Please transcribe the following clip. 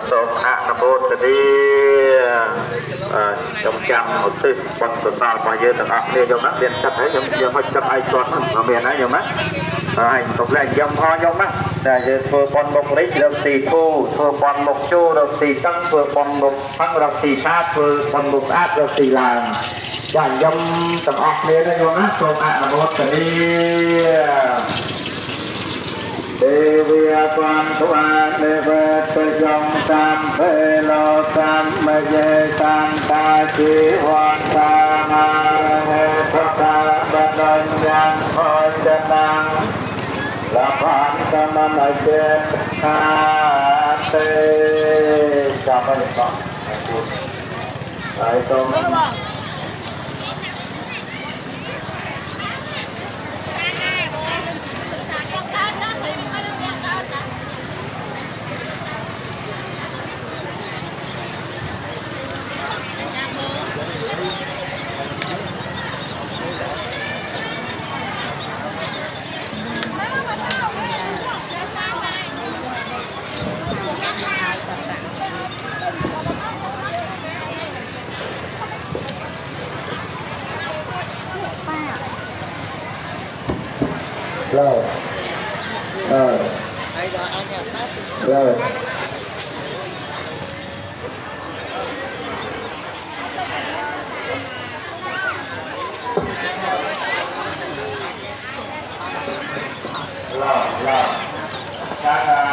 សូមអនុមោទនាចំចាំឧទ្ទិសបុណ្យកុសលរបស់យើងទាំងអស់គ្នាញោមណាមានចិត្តហើយខ្ញុំហុចចិត្តឲ្យគាត់មិនមានហើយញោមណាហើយកុំលែងខ្ញុំផងញោមណាតែយើងធ្វើបុណ្យមុខនេះរកទីធូធ្វើបុណ្យមុខជូររកទីតឹងធ្វើបុណ្យមុខផឹងរកទីសាធ្វើបុណ្យមុខស្អាតរកទីឡើងចាខ្ញុំទាំងអស់គ្នាណាញោមណាសូមអនុមោទនា Đề vi quan quan đề vật tự dòng tam phê lô tam mê dê tam ta chi hoàn ta ma hê thất ta bát đơn nhang hôi chân năng là phán tâm âm ở trên ha tê chào các bạn tại tôi rồi rồi rồi